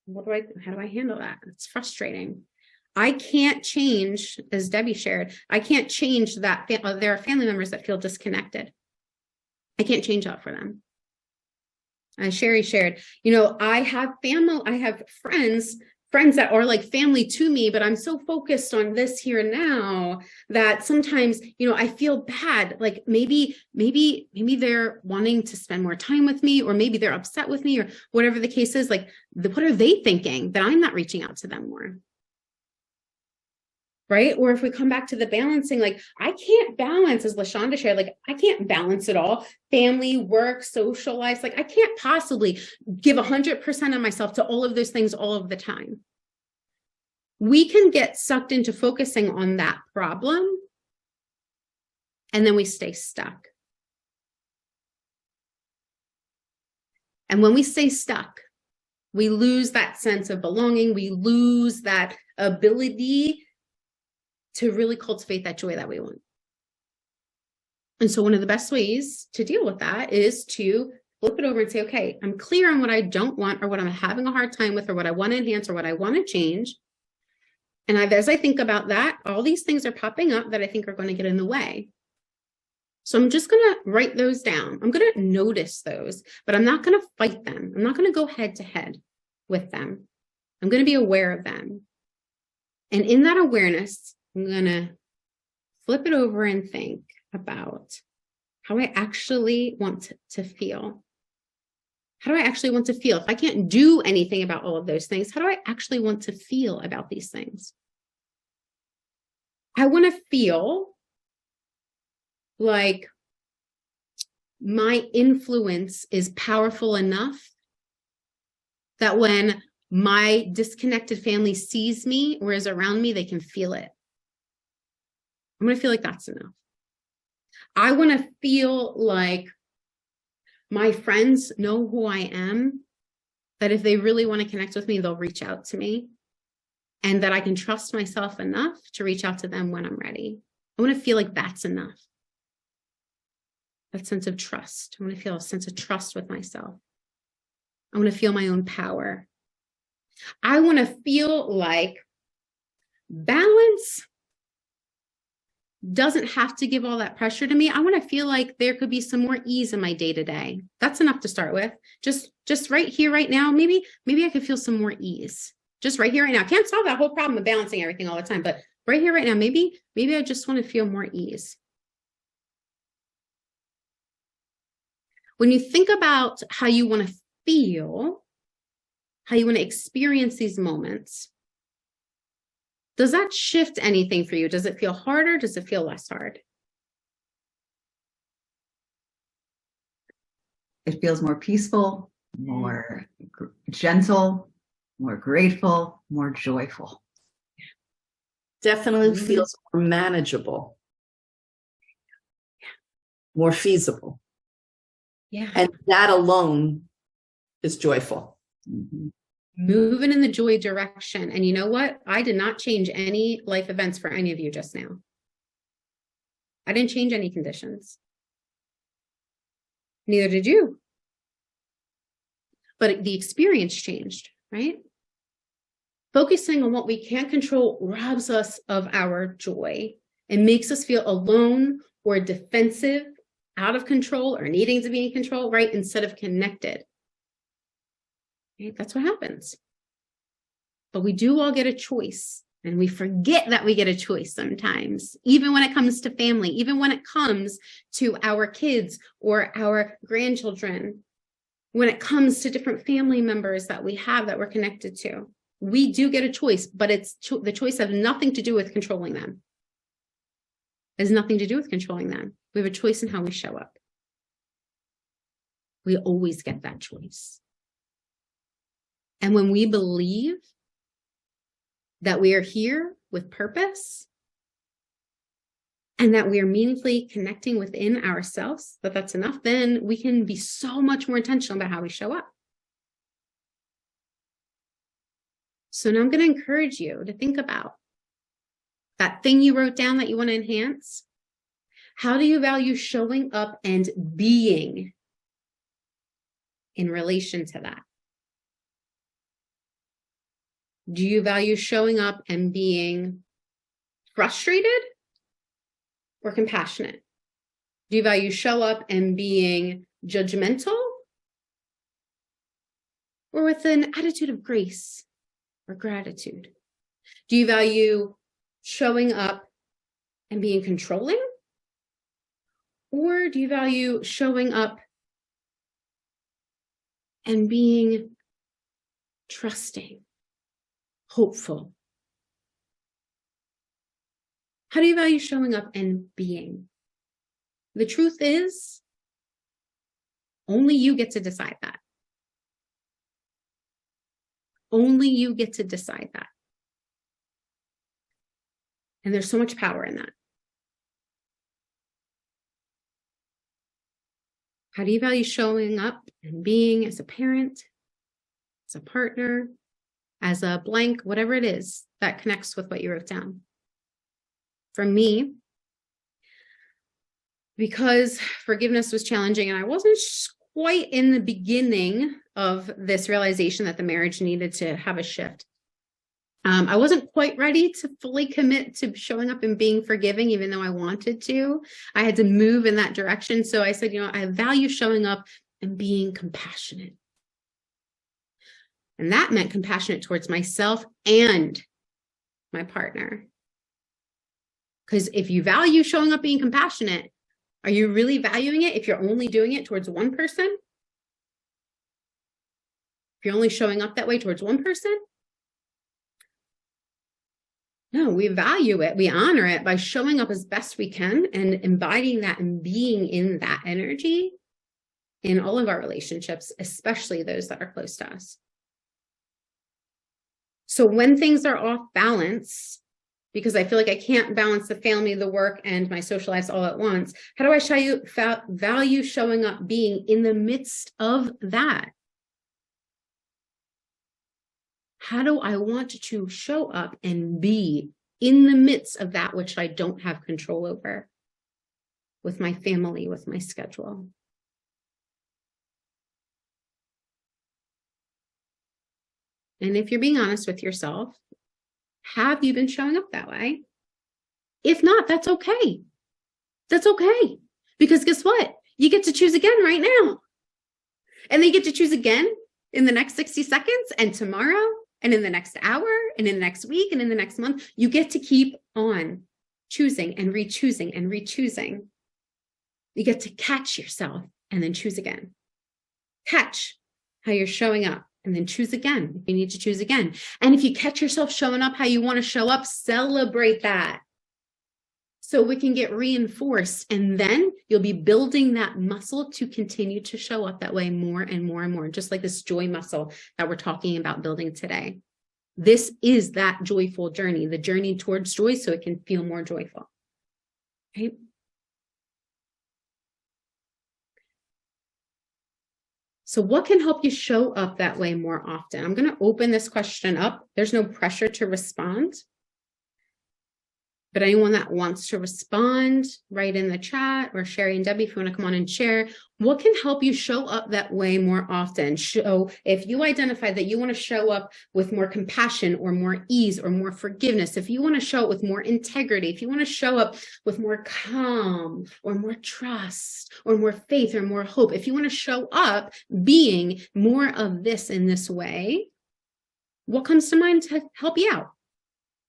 How do I handle that? It's frustrating. I can't change, as Debbie shared, I can't change that. There are family members that feel disconnected. I can't change that for them. As Shari shared, I have friends that are like family to me, but I'm so focused on this here and now that sometimes, I feel bad. Like maybe they're wanting to spend more time with me, or maybe they're upset with me, or whatever the case is. Like, what are they thinking that I'm not reaching out to them more? Right? Or if we come back to the balancing, like I can't balance, as LaShonda shared, like I can't balance it all. Family, work, social life. Like I can't possibly give 100% of myself to all of those things all of the time. We can get sucked into focusing on that problem, and then we stay stuck. And when we stay stuck, we lose that sense of belonging. We lose that ability to really cultivate that joy that we want. And so one of the best ways to deal with that is to flip it over and say, okay, I'm clear on what I don't want, or what I'm having a hard time with, or what I want to enhance, or what I want to change. And as I think about that, all these things are popping up that I think are going to get in the way. So I'm just going to write those down. I'm going to notice those, but I'm not going to fight them. I'm not going to go head to head with them. I'm going to be aware of them. And in that awareness, I'm going to flip it over and think about how I actually want to feel. How do I actually want to feel? If I can't do anything about all of those things, how do I actually want to feel about these things? I want to feel like my influence is powerful enough that when my disconnected family sees me or is around me, they can feel it. I'm going to feel like that's enough. I want to feel like my friends know who I am, that if they really want to connect with me, they'll reach out to me, and that I can trust myself enough to reach out to them when I'm ready. I want to feel like that's enough. That sense of trust. I want to feel a sense of trust with myself. I want to feel my own power. I want to feel like balance doesn't have to give all that pressure to me. I want to feel like there could be some more ease in my day-to-day. That's enough to start with. Just right here, right now, maybe I could feel some more ease. Just right here, right now. I can't solve that whole problem of balancing everything all the time, but right here, right now, maybe I just want to feel more ease. When you think about how you want to feel, how you want to experience these moments, does that shift anything for you? Does it feel harder? Does it feel less hard? It feels more peaceful, more gentle, more grateful, more joyful. Definitely feels more manageable, more feasible. Yeah. And that alone is joyful. Mm-hmm. Moving in the joy direction. And you know what? I did not change any life events for any of you just now. I didn't change any conditions. Neither did you. But the experience changed, right? Focusing on what we can't control robs us of our joy and makes us feel alone or defensive, out of control, or needing to be in control, right? Instead of connected. Right? That's what happens. But we do all get a choice, and we forget that we get a choice sometimes, even when it comes to family, even when it comes to our kids or our grandchildren, when it comes to different family members that we have that we're connected to. We do get a choice, but it's the choice has nothing to do with controlling them. It has nothing to do with controlling them. We have a choice in how we show up. We always get that choice. And when we believe that we are here with purpose and that we are meaningfully connecting within ourselves, that's enough, then we can be so much more intentional about how we show up. So now I'm going to encourage you to think about that thing you wrote down that you want to enhance. How do you value showing up and being in relation to that? Do you value showing up and being frustrated or compassionate? Do you value show up and being judgmental or with an attitude of grace or gratitude? Do you value showing up and being controlling? Or do you value showing up and being trusting, hopeful? How do you value showing up and being? The truth is, only you get to decide that. Only you get to decide that. And there's so much power in that. How do you value showing up and being as a parent, as a partner, as a blank, whatever it is that connects with what you wrote down? For me, because forgiveness was challenging and I wasn't quite in the beginning of this realization that the marriage needed to have a shift. I wasn't quite ready to fully commit to showing up and being forgiving, even though I wanted to. I had to move in that direction. So I said, I value showing up and being compassionate. And that meant compassionate towards myself and my partner. Because if you value showing up being compassionate, are you really valuing it if you're only doing it towards one person? If you're only showing up that way towards one person, no, we value it. We honor it by showing up as best we can and embodying that and being in that energy in all of our relationships, especially those that are close to us. So when things are off balance, because I feel like I can't balance the family, the work, and my social lives all at once, how do I value showing up, being in the midst of that? How do I want to show up and be in the midst of that which I don't have control over with my family, with my schedule? And if you're being honest with yourself, have you been showing up that way? If not, that's okay. That's okay. Because guess what? You get to choose again right now. And then you get to choose again in the next 60 seconds and tomorrow and in the next hour and in the next week and in the next month. You get to keep on choosing and re-choosing and re-choosing. You get to catch yourself and then choose again. Catch how you're showing up. And then choose again if you need to choose again. And if you catch yourself showing up how you want to show up, celebrate that. So we can get reinforced. And then you'll be building that muscle to continue to show up that way more and more and more. Just like this joy muscle that we're talking about building today. This is that joyful journey, the journey towards joy so it can feel more joyful. Okay. So what can help you show up that way more often? I'm going to open this question up. There's no pressure to respond. But anyone that wants to respond, write in the chat, or Shari and Debbie, if you want to come on and share, what can help you show up that way more often? So if you identify that you want to show up with more compassion or more ease or more forgiveness, if you want to show up with more integrity, if you want to show up with more calm or more trust or more faith or more hope, if you want to show up being more of this in this way, what comes to mind to help you out?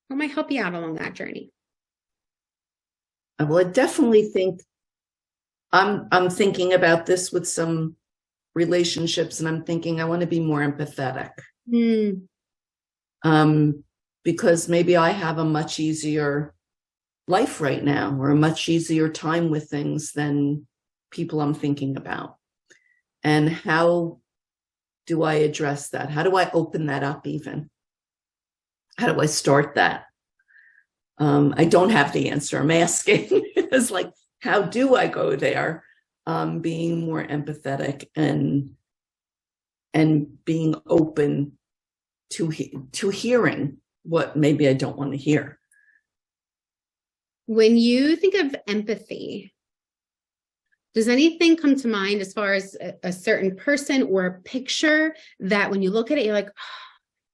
What might help you out along that journey? Well, I definitely think I'm thinking about this with some relationships, and I'm thinking I want to be more empathetic. Because maybe I have a much easier life right now, or a much easier time with things than people I'm thinking about. And how do I address that? How do I open that up even? How do I start that? I don't have the answer. I'm asking. It's like, how do I go there? Being more empathetic and being open to hearing what maybe I don't want to hear. When you think of empathy, does anything come to mind as far as a certain person or a picture that when you look at it, you're like, oh,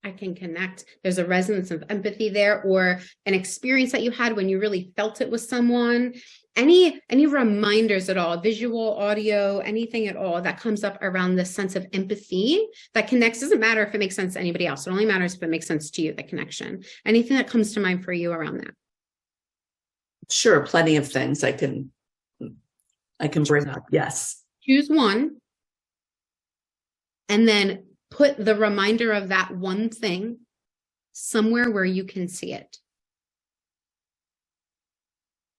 I can connect. There's a resonance of empathy there, or an experience that you had when you really felt it with someone. Any reminders at all, visual, audio, anything at all that comes up around this sense of empathy that connects? Doesn't matter if it makes sense to anybody else. It only matters if it makes sense to you, the connection. Anything that comes to mind for you around that? Sure, plenty of things I can bring up. Yes. Choose one, and then put the reminder of that one thing somewhere where you can see it.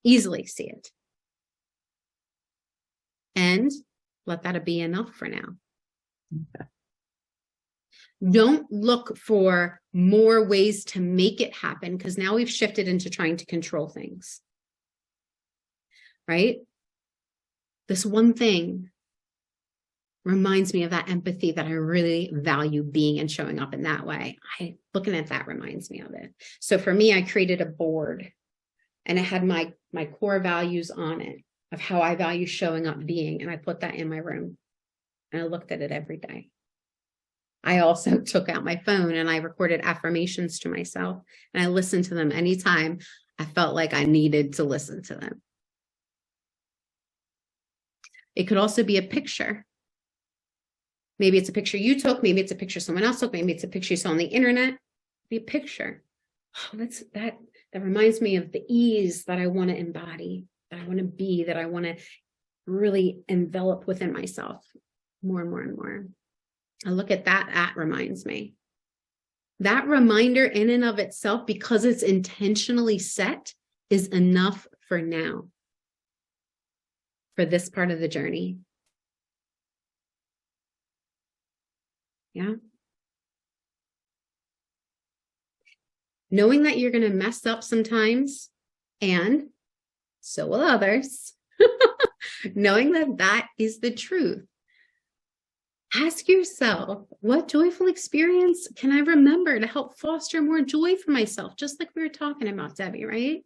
Easily see it. And let that be enough for now. Okay. Don't look for more ways to make it happen, because now we've shifted into trying to control things. Right? This one thing reminds me of that empathy that I really value being and showing up in that way. Looking at that reminds me of it. So for me, I created a board, and it had my core values on it of how I value showing up being. And I put that in my room, and I looked at it every day. I also took out my phone and I recorded affirmations to myself, and I listened to them anytime I felt like I needed to listen to them. It could also be a picture. Maybe it's a picture you took. Maybe it's a picture someone else took. Maybe it's a picture you saw on the internet. Be a picture. Oh, that reminds me of the ease that I want to embody, that I want to be, that I want to really envelop within myself more and more and more. And look at that, that reminds me. That reminder in and of itself, because it's intentionally set, is enough for now, for this part of the journey. Yeah. Knowing that you're going to mess up sometimes, and so will others, knowing that that is the truth. Ask yourself, what joyful experience can I remember to help foster more joy for myself? Just like we were talking about, Debbie, right?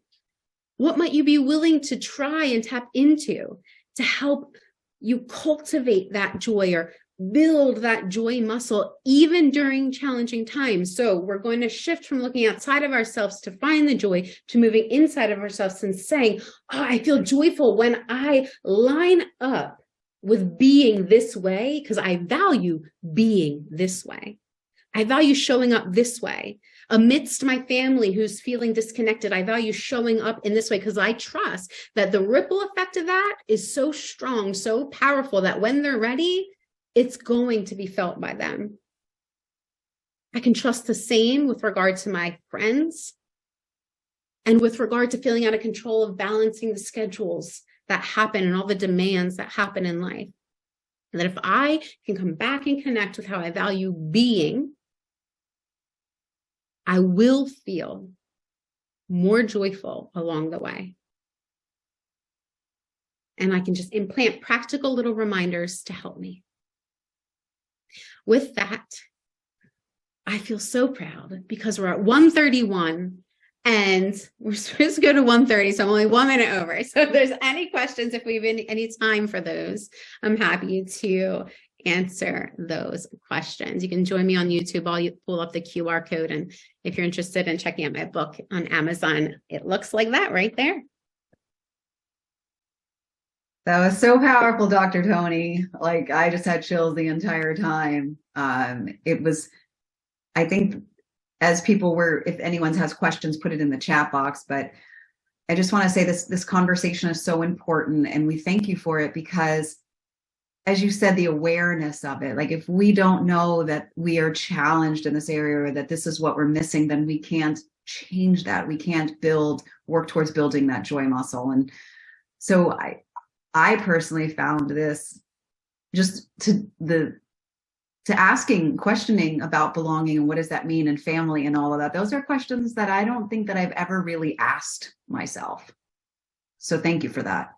What might you be willing to try and tap into to help you cultivate that joy or build that joy muscle, even during challenging times? So we're going to shift from looking outside of ourselves to find the joy to moving inside of ourselves and saying, oh, I feel joyful when I line up with being this way, because I value being this way. I value showing up this way. Amidst my family who's feeling disconnected, I value showing up in this way because I trust that the ripple effect of that is so strong, so powerful that when they're ready, it's going to be felt by them. I can trust the same with regard to my friends and with regard to feeling out of control of balancing the schedules that happen and all the demands that happen in life. And that if I can come back and connect with how I value being, I will feel more joyful along the way. And I can just implant practical little reminders to help me. With that, I feel so proud because we're at 1:31 and we're supposed to go to 1:30, so I'm only 1 minute over. So if there's any questions, if we have any time for those, I'm happy to answer those questions. You can join me on YouTube. I'll pull up the QR code. And if you're interested in checking out my book on Amazon, it looks like that right there. That was so powerful, Dr. Toni. Like, I just had chills the entire time. It was, I think, as people were, if anyone has questions, put it in the chat box. But I just want to say this conversation is so important, and we thank you for it because, as you said, the awareness of it, like if we don't know that we are challenged in this area or that this is what we're missing, then we can't change that. We can't work towards building that joy muscle. And so I personally found this just to questioning about belonging and what does that mean in family and all of that. Those are questions that I don't think that I've ever really asked myself. So thank you for that.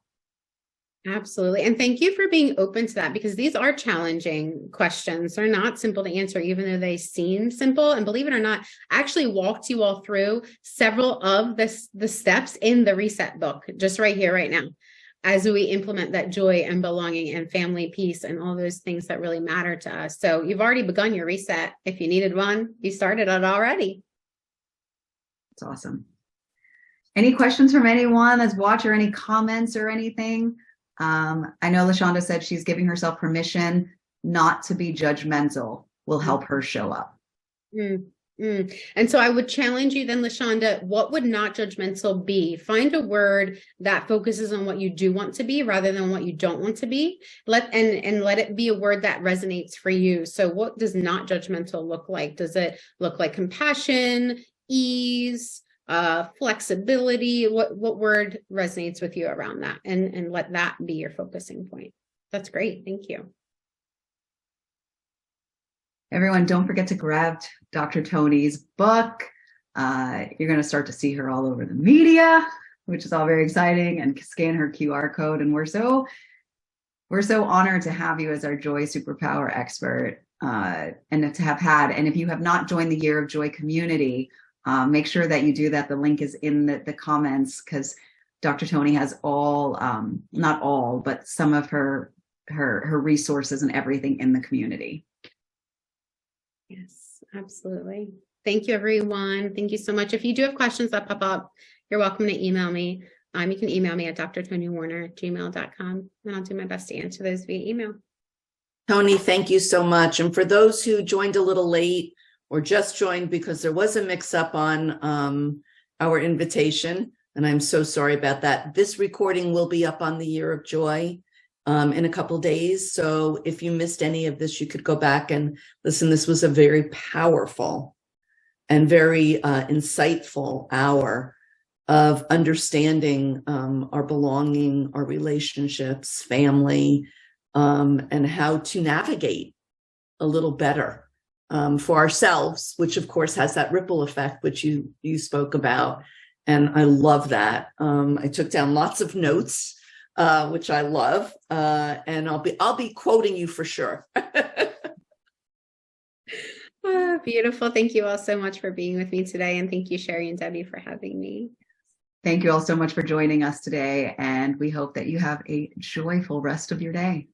Absolutely. And thank you for being open to that, because these are challenging questions. They're not simple to answer, even though they seem simple. And believe it or not, I actually walked you all through several of the steps in the reset book, just right here, right now, as we implement that joy and belonging and family peace and all those things that really matter to us. So you've already begun your reset. If you needed one, you started it already. It's awesome. Any questions from anyone that's watching, or any comments or anything? I know LaShonda said she's giving herself permission not to be judgmental will help her show up. And so I would challenge you then, LaShonda, what would not judgmental be? Find a word that focuses on what you do want to be rather than what you don't want to be. Let it be a word that resonates for you. So what does not judgmental look like? Does it look like compassion, ease, flexibility? What word resonates with you around that? And let that be your focusing point. That's great. Thank you. Everyone, don't forget to grab Dr. Toni's book. You're going to start to see her all over the media, which is all very exciting, and scan her QR code. And we're so honored to have you as our Joy Superpower expert, and to have had. And if you have not joined the Year of Joy community, make sure that you do that. The link is in the comments, because Dr. Toni has not all, but some of her resources and everything in the community. Yes, absolutely. Thank you, everyone. Thank you so much. If you do have questions that pop up, you're welcome to email me. You can email me at drtoniwarner@gmail.com, and I'll do my best to answer those via email. Toni, thank you so much. And for those who joined a little late or just joined because there was a mix-up on our invitation, and I'm so sorry about that, this recording will be up on the Year of Joy in a couple days. So if you missed any of this, you could go back and listen. This was a very powerful and very insightful hour of understanding our belonging, our relationships, family, and how to navigate a little better for ourselves, which of course has that ripple effect, which you spoke about. And I love that. I took down lots of notes, which I love, and I'll be quoting you for sure. Oh, beautiful. Thank you all so much for being with me today. And thank you, Shari and Debbie, for having me. Thank you all so much for joining us today. And we hope that you have a joyful rest of your day.